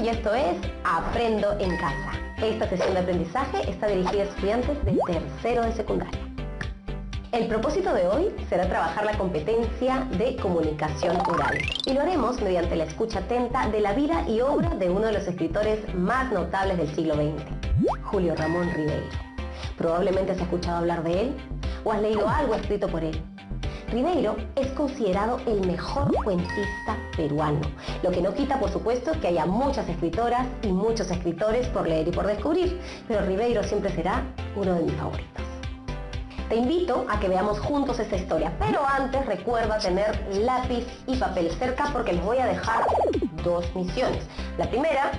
y esto es Aprendo en Casa. Esta sesión de aprendizaje está dirigida a estudiantes de tercero de secundaria. El propósito de hoy será trabajar la competencia de comunicación oral y lo haremos mediante la escucha atenta de la vida y obra de uno de los escritores más notables del siglo XX, Julio Ramón Ribeiro. Probablemente has escuchado hablar de él o has leído algo escrito por él. Ribeiro es considerado el mejor cuentista peruano, lo que no quita, por supuesto, que haya muchas escritoras y muchos escritores por leer y por descubrir, pero Ribeiro siempre será uno de mis favoritos. Te invito a que veamos juntos esta historia, pero antes recuerda tener lápiz y papel cerca porque les voy a dejar dos misiones. La primera,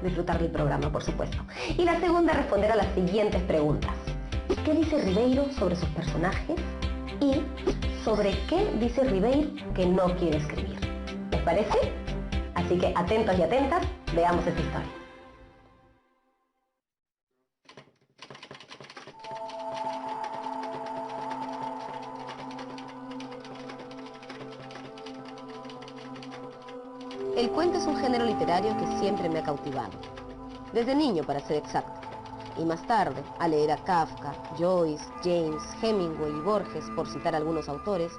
disfrutar del programa, por supuesto, y la segunda, responder a las siguientes preguntas. ¿Qué dice Ribeiro sobre sus personajes? Y ¿sobre qué dice Ribeiro que no quiere escribir? ¿Les parece? Así que atentos y atentas, veamos esta historia. El cuento es un género literario que siempre me ha cautivado. Desde niño, para ser exacto. Y más tarde, al leer a Kafka, Joyce, James, Hemingway y Borges, por citar algunos autores,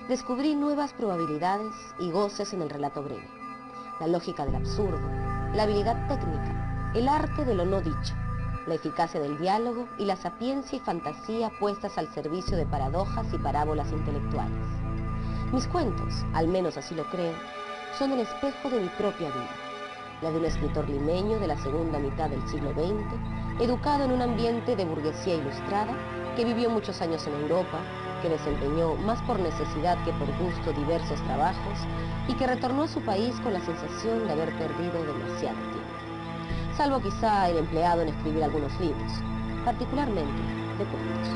descubrí nuevas probabilidades y goces en el relato breve. La lógica del absurdo, la habilidad técnica, el arte de lo no dicho, la eficacia del diálogo y la sapiencia y fantasía puestas al servicio de paradojas y parábolas intelectuales. Mis cuentos, al menos así lo creo, son el espejo de mi propia vida, la de un escritor limeño de la segunda mitad del siglo XX, educado en un ambiente de burguesía ilustrada, que vivió muchos años en Europa, que desempeñó más por necesidad que por gusto diversos trabajos y que retornó a su país con la sensación de haber perdido demasiado tiempo. Salvo quizá el empleado en escribir algunos libros, particularmente de cuentos.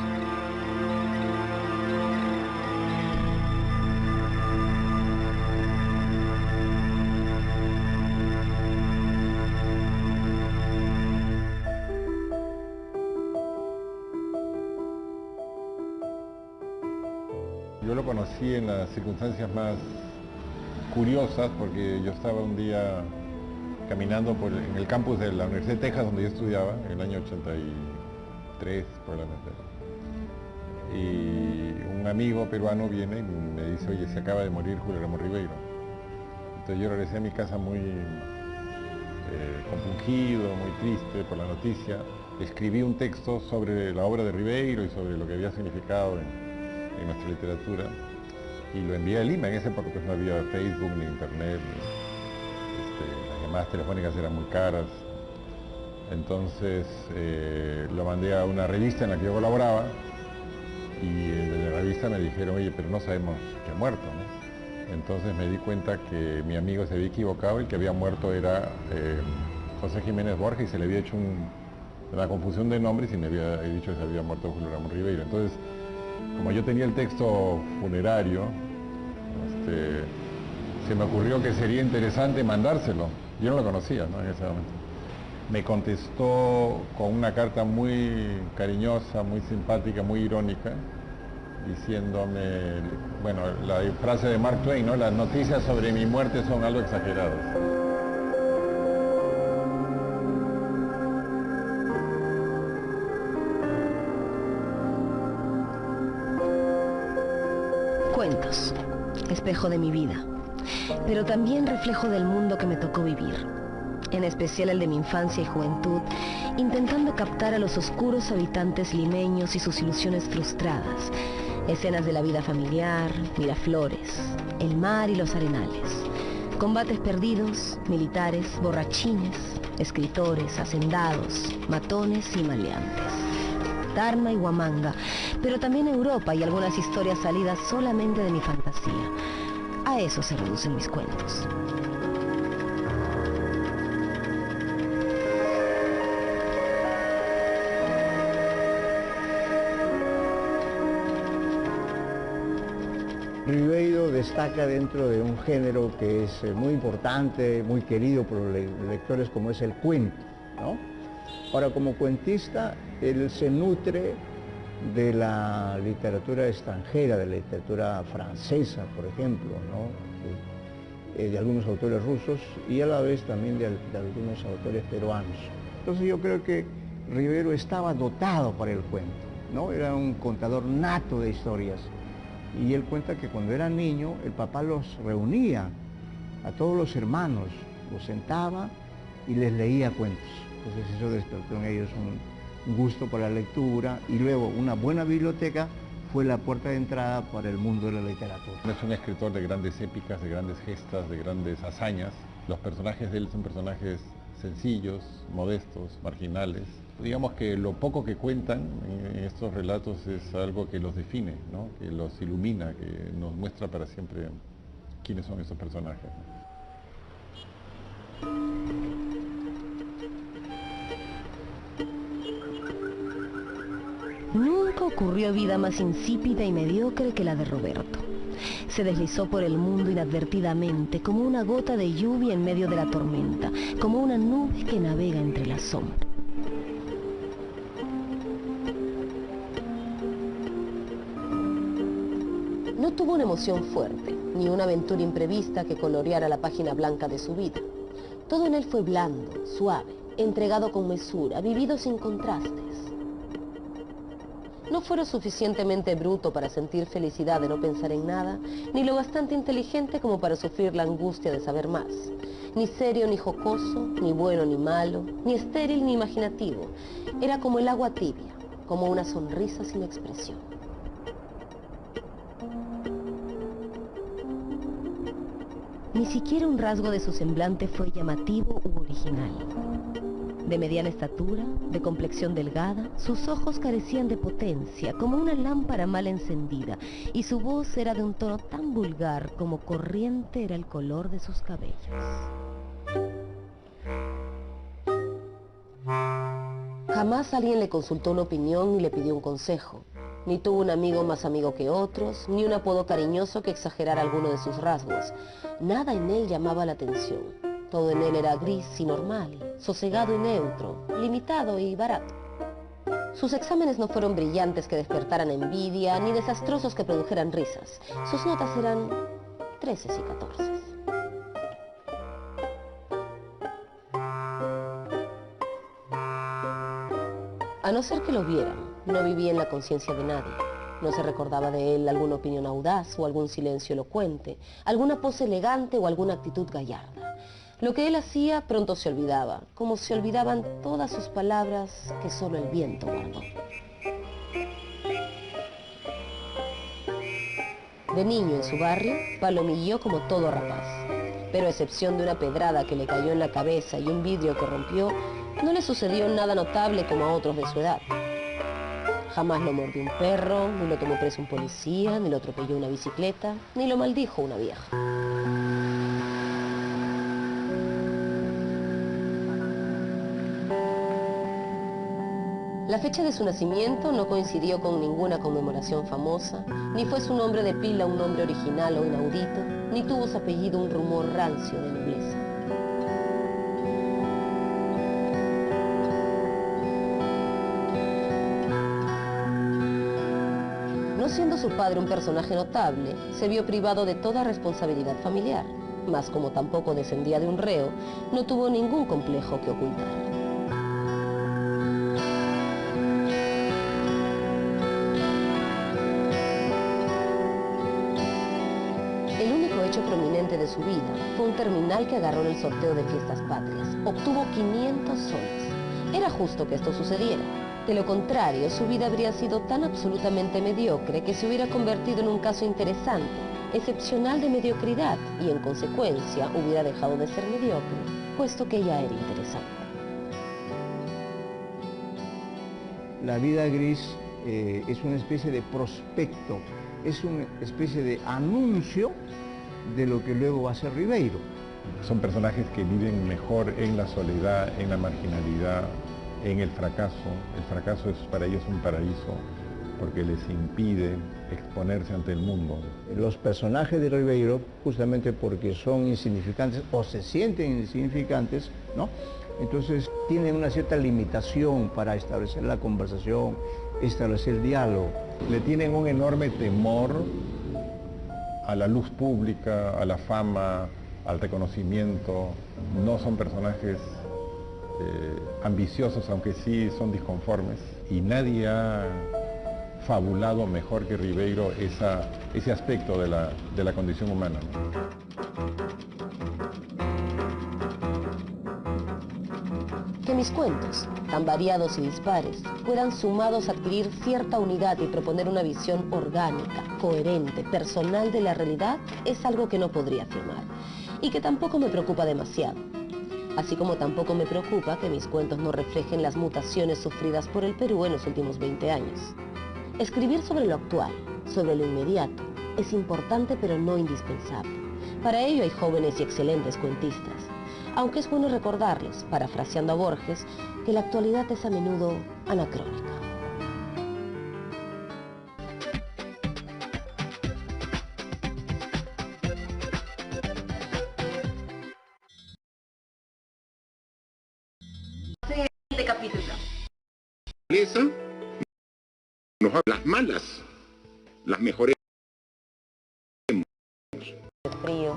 Yo lo conocí en las circunstancias más curiosas porque yo estaba un día caminando en el campus de la Universidad de Texas donde yo estudiaba, en el año 83 probablemente. Y un amigo peruano viene y me dice, oye, se acaba de morir Julio Ramón Ribeiro. Entonces yo regresé a mi casa muy compungido, muy triste por la noticia. Escribí un texto sobre la obra de Ribeiro y sobre lo que había significado en nuestra literatura y lo envié a Lima. En esa época pues no había Facebook ni internet, las llamadas telefónicas eran muy caras, entonces lo mandé a una revista en la que yo colaboraba y de la revista me dijeron, oye, pero no sabemos que ha muerto, ¿no? Entonces me di cuenta que mi amigo se había equivocado, el que había muerto era José Jiménez Borges y se le había hecho una confusión de nombres y me había dicho que se había muerto Julio Ramón Ribeiro. Entonces, como yo tenía el texto funerario, se me ocurrió que sería interesante mandárselo. Yo no lo conocía, ¿no? En ese momento. Me contestó con una carta muy cariñosa, muy simpática, muy irónica, diciéndome, bueno, la frase de Mark Twain, ¿no? Las noticias sobre mi muerte son algo exageradas. Cuentos, espejo de mi vida, pero también reflejo del mundo que me tocó vivir, en especial el de mi infancia y juventud, intentando captar a los oscuros habitantes limeños y sus ilusiones frustradas, escenas de la vida familiar, Miraflores, el mar y los arenales, combates perdidos, militares, borrachines, escritores, hacendados, matones y maleantes. Tarma y Huamanga, pero también Europa y algunas historias salidas solamente de mi fantasía. A eso se reducen mis cuentos. Ribeiro destaca dentro de un género que es muy importante, muy querido por los lectores, como es el cuento, ¿no? Ahora, como cuentista, él se nutre de la literatura extranjera, de la literatura francesa, por ejemplo, ¿no? de algunos autores rusos y a la vez también de algunos autores peruanos. Entonces yo creo que Rivero estaba dotado para el cuento, ¿no? Era un contador nato de historias. Y él cuenta que cuando era niño, el papá los reunía, a todos los hermanos, los sentaba y les leía cuentos. Entonces eso despertó en ellos un gusto por la lectura y luego una buena biblioteca fue la puerta de entrada para el mundo de la literatura. Es un escritor de grandes épicas, de grandes gestas, de grandes hazañas. Los personajes de él son personajes sencillos, modestos, marginales. Digamos que lo poco que cuentan en estos relatos es algo que los define, ¿no? Que los ilumina, que nos muestra para siempre quiénes son esos personajes. Nunca ocurrió vida más insípida y mediocre que la de Roberto. Se deslizó por el mundo inadvertidamente, como una gota de lluvia en medio de la tormenta, como una nube que navega entre las sombras. No tuvo una emoción fuerte, ni una aventura imprevista que coloreara la página blanca de su vida. Todo en él fue blando, suave, entregado con mesura, vivido sin contrastes. No fue lo suficientemente bruto para sentir felicidad de no pensar en nada, ni lo bastante inteligente como para sufrir la angustia de saber más. Ni serio ni jocoso, ni bueno ni malo, ni estéril ni imaginativo. Era como el agua tibia, como una sonrisa sin expresión. Ni siquiera un rasgo de su semblante fue llamativo u original. De mediana estatura, de complexión delgada, sus ojos carecían de potencia, como una lámpara mal encendida, y su voz era de un tono tan vulgar como corriente era el color de sus cabellos. Jamás alguien le consultó una opinión ni le pidió un consejo. Ni tuvo un amigo más amigo que otros, ni un apodo cariñoso que exagerara alguno de sus rasgos. Nada en él llamaba la atención. Todo en él era gris y normal, sosegado y neutro, limitado y barato. Sus exámenes no fueron brillantes que despertaran envidia, ni desastrosos que produjeran risas. Sus notas eran 13 y 14. A no ser que lo vieran, no vivía en la conciencia de nadie. No se recordaba de él alguna opinión audaz o algún silencio elocuente, alguna pose elegante o alguna actitud gallarda. Lo que él hacía pronto se olvidaba, como se olvidaban todas sus palabras que solo el viento guardó. De niño en su barrio, palomilló como todo rapaz, pero a excepción de una pedrada que le cayó en la cabeza y un vidrio que rompió, no le sucedió nada notable como a otros de su edad. Jamás lo mordió un perro, ni lo tomó preso un policía, ni lo atropelló una bicicleta, ni lo maldijo una vieja. La fecha de su nacimiento no coincidió con ninguna conmemoración famosa, ni fue su nombre de pila un nombre original o inaudito, ni tuvo su apellido un rumor rancio de nobleza. No siendo su padre un personaje notable, se vio privado de toda responsabilidad familiar, mas como tampoco descendía de un reo, no tuvo ningún complejo que ocultar. El único hecho prominente de su vida fue un terminal que agarró en el sorteo de Fiestas Patrias. Obtuvo 500 soles. Era justo que esto sucediera. De lo contrario, su vida habría sido tan absolutamente mediocre que se hubiera convertido en un caso interesante, excepcional de mediocridad, y en consecuencia hubiera dejado de ser mediocre, puesto que ya era interesante. La vida gris es una especie de prospecto, es una especie de anuncio de lo que luego va a ser Ribeiro. Son personajes que viven mejor en la soledad, en la marginalidad, en el fracaso. El fracaso es para ellos un paraíso porque les impide exponerse ante el mundo. Los personajes de Ribeiro, justamente porque son insignificantes o se sienten insignificantes, ¿no? Entonces tienen una cierta limitación para establecer la conversación, establecer el diálogo. Le tienen un enorme temor a la luz pública, a la fama, al reconocimiento, no son personajes ambiciosos, aunque sí son disconformes, y nadie ha fabulado mejor que Ribeiro ese aspecto de la condición humana, ¿no? Que mis cuentos, tan variados y dispares, puedan sumados a adquirir cierta unidad y proponer una visión orgánica, coherente, personal de la realidad, es algo que no podría afirmar, y que tampoco me preocupa demasiado. Así como tampoco me preocupa que mis cuentos no reflejen las mutaciones sufridas por el Perú en los últimos 20 años. Escribir sobre lo actual, sobre lo inmediato, es importante pero no indispensable. Para ello hay jóvenes y excelentes cuentistas, aunque es bueno recordarles, parafraseando a Borges, que la actualidad es a menudo anacrónica. Siguiente capítulo. Las malas, las mejores. Frío.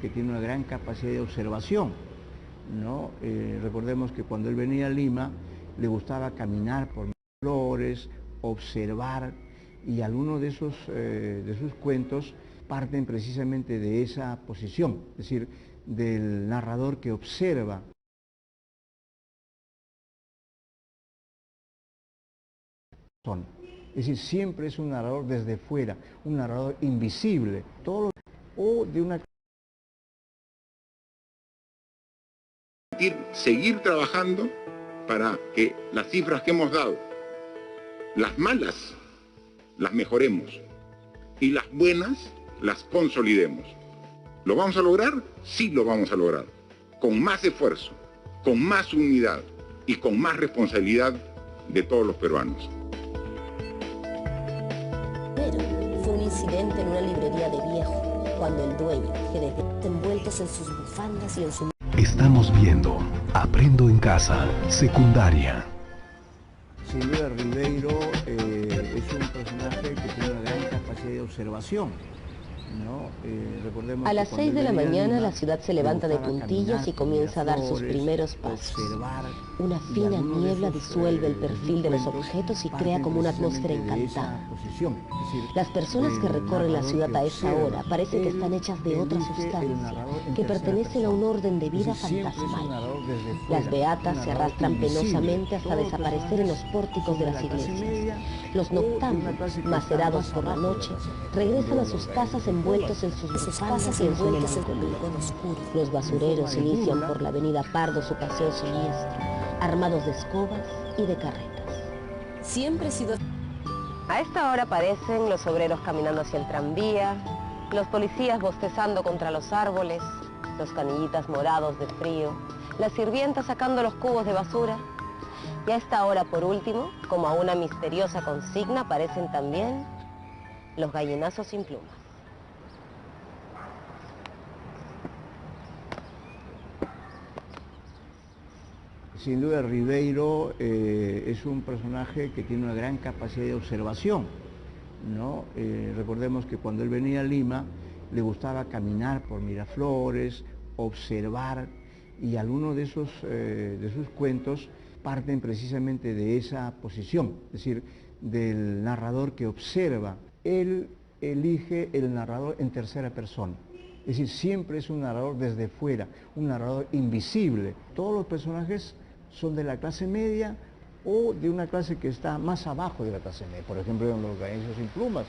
Que tiene una gran capacidad de observación, ¿no? Recordemos que cuando él venía a Lima le gustaba caminar por flores, observar, y algunos de sus cuentos parten precisamente de esa posición, es decir, del narrador que observa. Es decir, siempre es un narrador desde fuera, un narrador invisible, o de una... Seguir trabajando para que las cifras que hemos dado, las malas, las mejoremos y las buenas las consolidemos. ¿Lo vamos a lograr? Sí lo vamos a lograr. Con más esfuerzo, con más unidad y con más responsabilidad de todos los peruanos. Pero fue un incidente en una librería de viejo, cuando el dueño, que desde envueltos en sus bufandas y en su... Estamos viendo Aprendo en Casa, secundaria. Sin duda Ribeiro es un personaje que tiene una gran capacidad de observación, ¿no? Recordemos a las 6 de la mañana la ciudad se levanta de puntillas puntillas y comienza a dar sus primeros pasos. Una fina niebla disuelve el perfil de los objetos y crea como una atmósfera encantada. Las personas que recorren la ciudad a esa hora parece que están hechas de otra sustancia, que pertenecen a un orden de vida fantasmal. Las beatas se arrastran penosamente hasta desaparecer en los pórticos de las iglesias. Los noctámbulos, macerados por la noche, regresan a sus casas envueltos en sus bufandas y en su melancolía. Los basureros inician por la avenida Pardo su paseo siniestro, armados de escobas y de carretas. Siempre he sido... A esta hora aparecen los obreros caminando hacia el tranvía, los policías bostezando contra los árboles, los canillitas morados de frío, las sirvientas sacando los cubos de basura. Y a esta hora, por último, como a una misteriosa consigna, aparecen también los gallinazos sin plumas. Sin duda Ribeiro es un personaje que tiene una gran capacidad de observación, ¿no? Recordemos que cuando él venía a Lima le gustaba caminar por Miraflores, observar, y algunos de sus cuentos parten precisamente de esa posición, es decir, del narrador que observa. Él elige el narrador en tercera persona. Es decir, siempre es un narrador desde fuera, un narrador invisible. Todos los personajes son de la clase media o de una clase que está más abajo de la clase media. Por ejemplo, en los gallinazos sin plumas.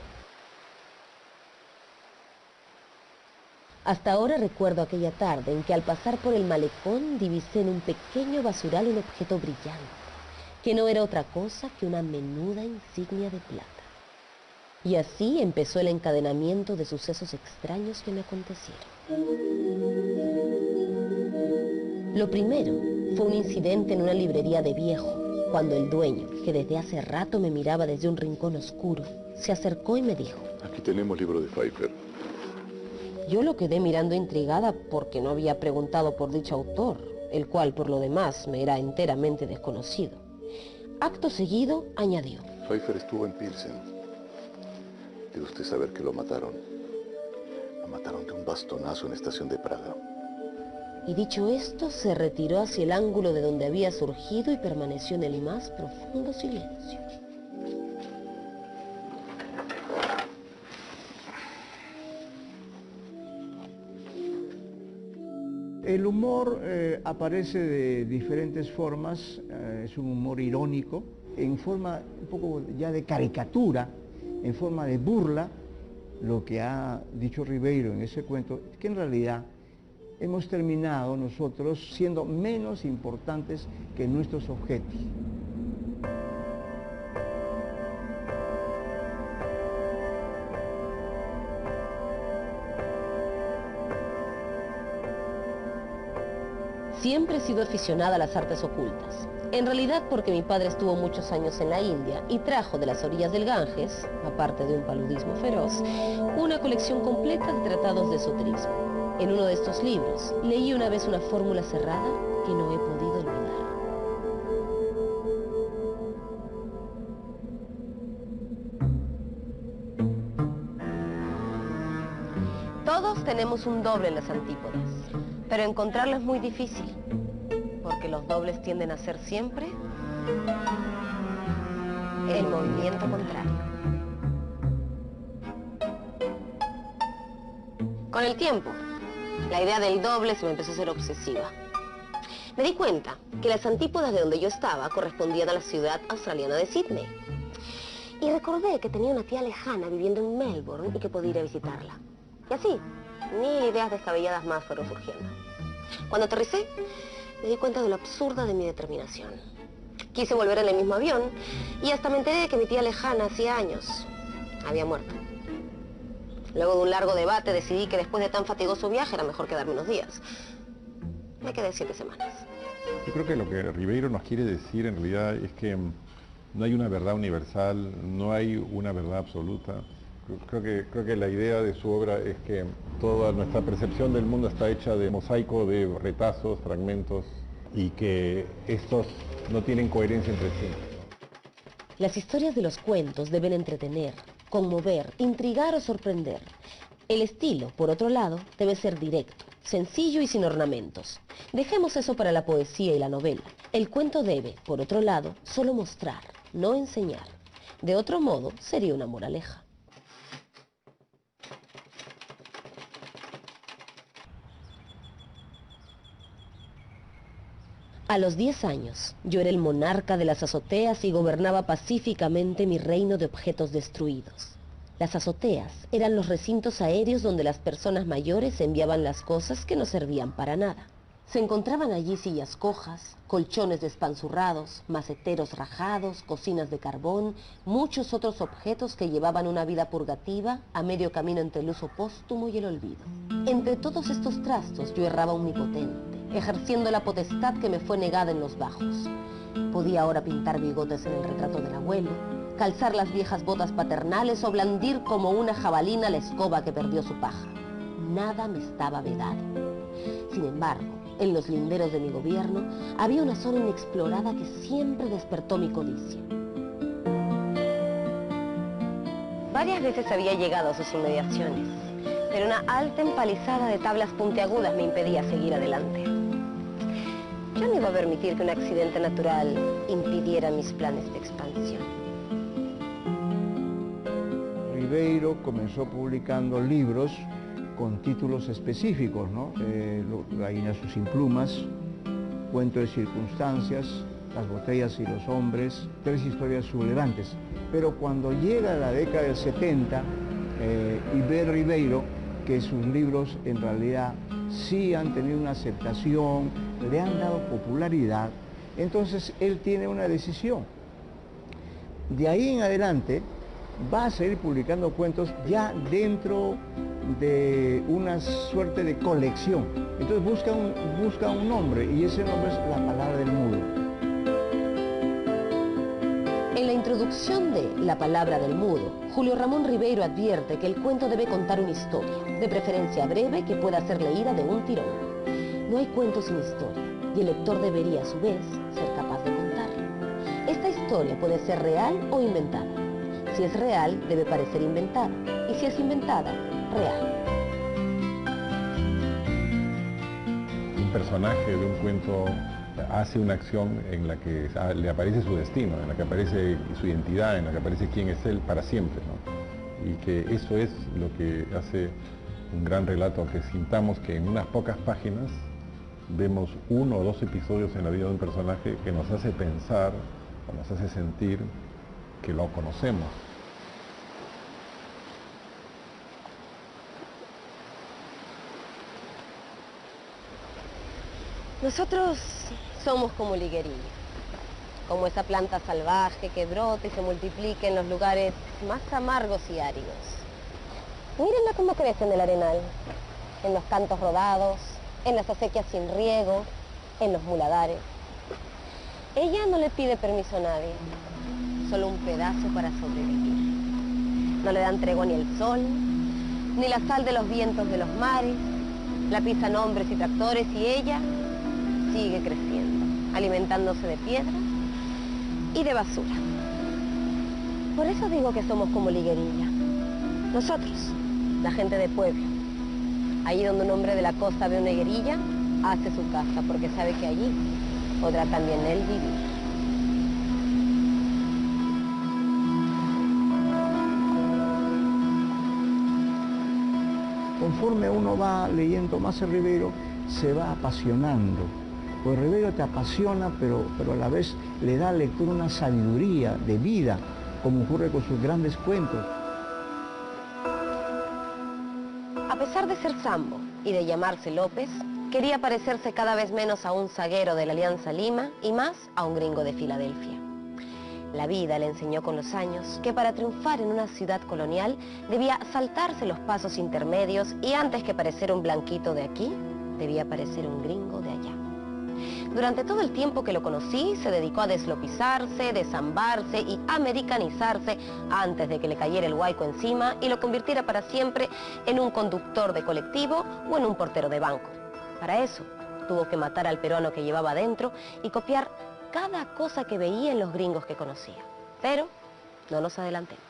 Hasta ahora recuerdo aquella tarde en que al pasar por el malecón divisé en un pequeño basural un objeto brillante, que no era otra cosa que una menuda insignia de plata. Y así empezó el encadenamiento de sucesos extraños que me acontecieron. Lo primero fue un incidente en una librería de viejo, cuando el dueño, que desde hace rato me miraba desde un rincón oscuro, se acercó y me dijo: Aquí tenemos libro de Pfeiffer. Yo lo quedé mirando intrigada porque no había preguntado por dicho autor, el cual por lo demás me era enteramente desconocido. Acto seguido añadió: Pfeiffer estuvo en Pilsen. Debe usted saber que lo mataron. Lo mataron de un bastonazo en la estación de Praga. Y dicho esto, se retiró hacia el ángulo de donde había surgido y permaneció en el más profundo silencio. El humor aparece de diferentes formas, es un humor irónico, en forma un poco ya de caricatura, en forma de burla. Lo que ha dicho Ribeiro en ese cuento es que en realidad hemos terminado nosotros siendo menos importantes que nuestros objetos. Siempre he sido aficionada a las artes ocultas. En realidad porque mi padre estuvo muchos años en la India y trajo de las orillas del Ganges, aparte de un paludismo feroz, una colección completa de tratados de esoterismo. En uno de estos libros leí una vez una fórmula cerrada que no he podido olvidar. Todos tenemos un doble en las antípodas, pero encontrarlo es muy difícil, porque los dobles tienden a ser siempre el movimiento contrario. Con el tiempo, la idea del doble se me empezó a hacer obsesiva. Me di cuenta que las antípodas de donde yo estaba correspondían a la ciudad australiana de Sydney. Y recordé que tenía una tía lejana viviendo en Melbourne y que podía ir a visitarla. Y así, 1000 ideas descabelladas más fueron surgiendo. Cuando aterricé, me di cuenta de lo absurda de mi determinación. Quise volver en el mismo avión y hasta me enteré de que mi tía lejana hacía años había muerto. Luego de un largo debate decidí que después de tan fatigoso viaje era mejor quedarme unos días. Me quedé 7 semanas. Yo creo que lo que Ribeiro nos quiere decir en realidad es que no hay una verdad universal, no hay una verdad absoluta. Creo que la idea de su obra es que toda nuestra percepción del mundo está hecha de mosaico de retazos, fragmentos, y que estos no tienen coherencia entre sí. Las historias de los cuentos deben entretener, conmover, intrigar o sorprender. El estilo, por otro lado, debe ser directo, sencillo y sin ornamentos. Dejemos eso para la poesía y la novela. El cuento debe, por otro lado, solo mostrar, no enseñar. De otro modo, sería una moraleja. A los 10 años, yo era el monarca de las azoteas y gobernaba pacíficamente mi reino de objetos destruidos. Las azoteas eran los recintos aéreos donde las personas mayores enviaban las cosas que no servían para nada. Se encontraban allí sillas cojas, colchones despanzurrados, maceteros rajados, cocinas de carbón, muchos otros objetos que llevaban una vida purgativa a medio camino entre el uso póstumo y el olvido. Entre todos estos trastos yo erraba omnipotente, ejerciendo la potestad que me fue negada en los bajos. Podía ahora pintar bigotes en el retrato del abuelo, calzar las viejas botas paternales o blandir como una jabalina la escoba que perdió su paja. Nada me estaba vedado. Sin embargo, en los linderos de mi gobierno había una zona inexplorada que siempre despertó mi codicia. Varias veces había llegado a sus inmediaciones, pero una alta empalizada de tablas puntiagudas me impedía seguir adelante. Yo no iba a permitir que un accidente natural impidiera mis planes de expansión. Ribeiro comenzó publicando libros con títulos específicos, ¿no? La Guiñazú sin plumas, Cuento de circunstancias, Las botellas y los hombres, 3 historias sublevantes. Pero cuando llega la década del 70 y ve Ribeiro que sus libros en realidad sí han tenido una aceptación, le han dado popularidad, entonces él tiene una decisión. De ahí en adelante va a seguir publicando cuentos ya dentro de una suerte de colección. Entonces busca un nombre y ese nombre es La palabra del mudo. introducción de La palabra del mudo, Julio Ramón Ribeiro advierte que el cuento debe contar una historia, de preferencia breve, que pueda ser leída de un tirón. No hay cuento sin historia, y el lector debería, a su vez, ser capaz de contarla. Esta historia puede ser real o inventada. Si es real, debe parecer inventada, y si es inventada, real. Un personaje de un cuento hace una acción en la que le aparece su destino, en la que aparece su identidad, en la que aparece quién es él para siempre, ¿no? Y que eso es lo que hace un gran relato, que sintamos que en unas pocas páginas vemos 1 o 2 episodios en la vida de un personaje que nos hace pensar o nos hace sentir que lo conocemos. Nosotros somos como liguerilla, como esa planta salvaje que brota y se multiplica en los lugares más amargos y áridos. Mírenla cómo crece en el arenal, en los cantos rodados, en las acequias sin riego, en los muladares. Ella no le pide permiso a nadie, solo un pedazo para sobrevivir. No le dan tregua ni el sol, ni la sal de los vientos de los mares, la pisan hombres y tractores y ella sigue creciendo, alimentándose de piedra y de basura. Por eso digo que somos como liguerilla. Nosotros, la gente de pueblo. Allí donde un hombre de la costa ve una higuerilla, hace su casa, porque sabe que allí podrá también él vivir. Conforme uno va leyendo más a Ribeiro, se va apasionando. Pues Ribeiro te apasiona, pero a la vez le da al lector una sabiduría de vida, como ocurre con sus grandes cuentos. A pesar de ser Sambo y de llamarse López, quería parecerse cada vez menos a un zaguero de la Alianza Lima y más a un gringo de Filadelfia. La vida le enseñó con los años que para triunfar en una ciudad colonial debía saltarse los pasos intermedios y antes que parecer un blanquito de aquí, debía parecer un gringo de allá. Durante todo el tiempo que lo conocí, se dedicó a deslopizarse, desambarse y americanizarse antes de que le cayera el huaico encima y lo convirtiera para siempre en un conductor de colectivo o en un portero de banco. Para eso, tuvo que matar al peruano que llevaba adentro y copiar cada cosa que veía en los gringos que conocía. Pero no nos adelantemos.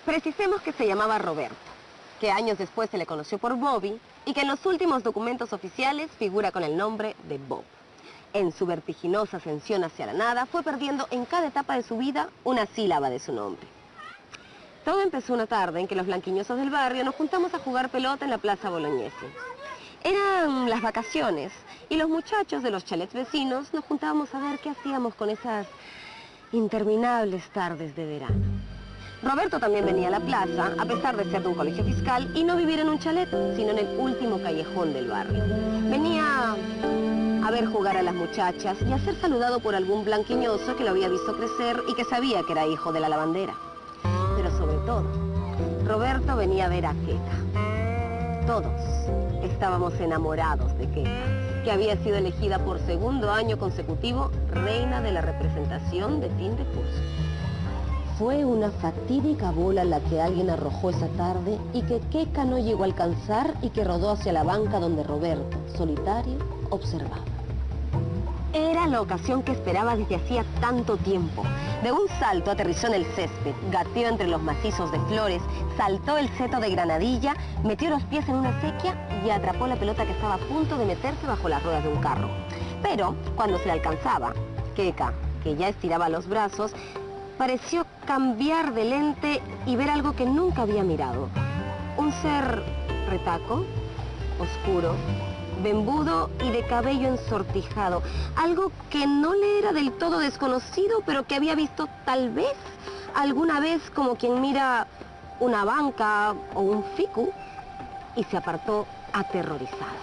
Precisemos que se llamaba Roberto, que años después se le conoció por Bobby y que en los últimos documentos oficiales figura con el nombre de Bob. En su vertiginosa ascensión hacia la nada, fue perdiendo en cada etapa de su vida una sílaba de su nombre. Todo empezó una tarde en que los blanquiñosos del barrio nos juntamos a jugar pelota en la Plaza Bolognesi. Eran las vacaciones y los muchachos de los chalets vecinos nos juntábamos a ver qué hacíamos con esas interminables tardes de verano. Roberto también venía a la plaza, a pesar de ser de un colegio fiscal y no vivir en un chalet, sino en el último callejón del barrio. Venía a ver jugar a las muchachas y a ser saludado por algún blanquiñoso que lo había visto crecer y que sabía que era hijo de la lavandera. Pero sobre todo, Roberto venía a ver a Queca. Todos estábamos enamorados de Queca, que había sido elegida por segundo año consecutivo reina de la representación de fin de curso. Fue una fatídica bola la que alguien arrojó esa tarde y que Queca no llegó a alcanzar y que rodó hacia la banca donde Roberto, solitario, observaba. Era la ocasión que esperaba desde hacía tanto tiempo. De un salto aterrizó en el césped, gateó entre los macizos de flores, saltó el seto de granadilla, metió los pies en una acequia y atrapó la pelota que estaba a punto de meterse bajo las ruedas de un carro. Pero, cuando se le alcanzaba, Queca, que ya estiraba los brazos, pareció cambiar de lente y ver algo que nunca había mirado. Un ser retaco, oscuro, bembudo y de cabello ensortijado. Algo que no le era del todo desconocido, pero que había visto tal vez alguna vez como quien mira una banca o un ficu, y se apartó aterrorizado.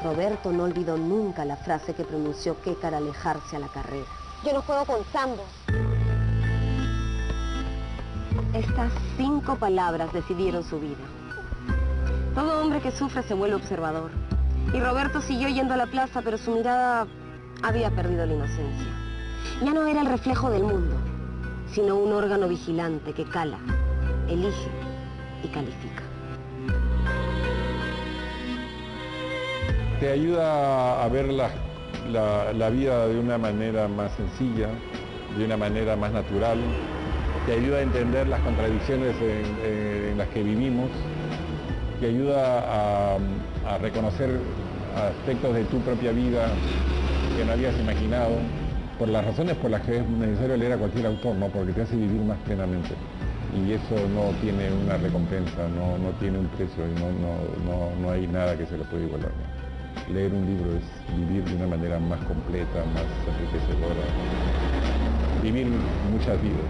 Roberto no olvidó nunca la frase que pronunció Queca al alejarse a la carrera. Yo no juego con Sambo. Estas 5 palabras decidieron su vida. Todo hombre que sufre se vuelve observador. Y Roberto siguió yendo a la plaza, pero su mirada había perdido la inocencia. ya no era el reflejo del mundo, sino un órgano vigilante que cala, elige y califica. Te ayuda a ver la vida de una manera más sencilla, de una manera más natural. Te ayuda a entender las contradicciones en las que vivimos. Te ayuda a reconocer aspectos de tu propia vida que no habías imaginado, por las razones por las que es necesario leer a cualquier autor, ¿no? Porque te hace vivir más plenamente. Y eso no tiene una recompensa, no tiene un precio, y no hay nada que se lo pueda igualar, ¿no? Leer un libro es vivir de una manera más completa, más enriquecedora, vivir muchas vidas.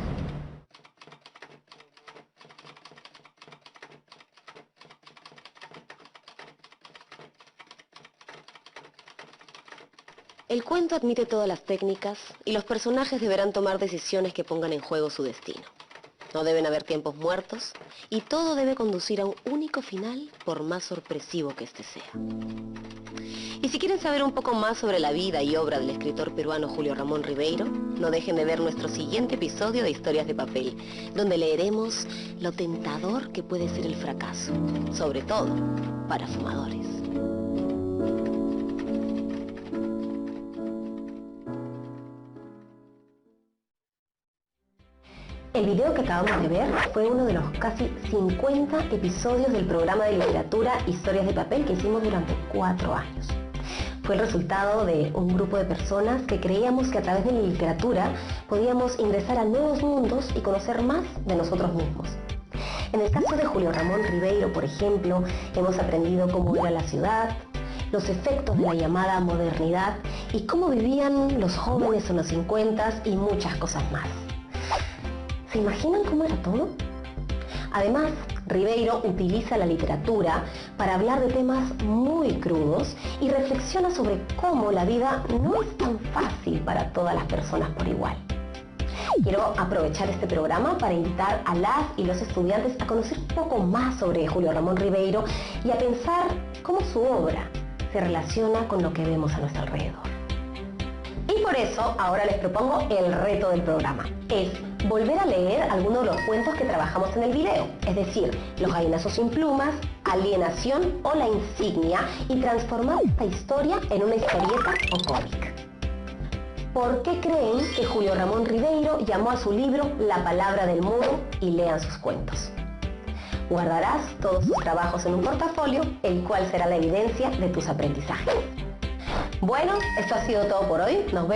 El cuento admite todas las técnicas y los personajes deberán tomar decisiones que pongan en juego su destino. No deben haber tiempos muertos y todo debe conducir a un único final, por más sorpresivo que este sea. Y si quieren saber un poco más sobre la vida y obra del escritor peruano Julio Ramón Ribeiro, no dejen de ver nuestro siguiente episodio de Historias de Papel, donde leeremos lo tentador que puede ser el fracaso, sobre todo para fumadores. El video que acabamos de ver fue uno de los casi 50 episodios del programa de literatura Historias de Papel que hicimos durante 4 años. Fue el resultado de un grupo de personas que creíamos que a través de la literatura podíamos ingresar a nuevos mundos y conocer más de nosotros mismos. En el caso de Julio Ramón Ribeiro, por ejemplo, hemos aprendido cómo era la ciudad, los efectos de la llamada modernidad y cómo vivían los jóvenes en los 50 y muchas cosas más. ¿Se imaginan cómo era todo? Además, Ribeiro utiliza la literatura para hablar de temas muy crudos y reflexiona sobre cómo la vida no es tan fácil para todas las personas por igual. Quiero aprovechar este programa para invitar a las y los estudiantes a conocer un poco más sobre Julio Ramón Ribeiro y a pensar cómo su obra se relaciona con lo que vemos a nuestro alrededor. Y por eso ahora les propongo el reto del programa. Es volver a leer algunos de los cuentos que trabajamos en el video, es decir, Los gallinazos sin plumas, Alienación o La insignia, y transformar esta historia en una historieta o cómic. ¿Por qué creen que Julio Ramón Ribeiro llamó a su libro La palabra del mudo y lean sus cuentos? Guardarás todos sus trabajos en un portafolio, el cual será la evidencia de tus aprendizajes. Bueno, esto ha sido todo por hoy. Nos vemos.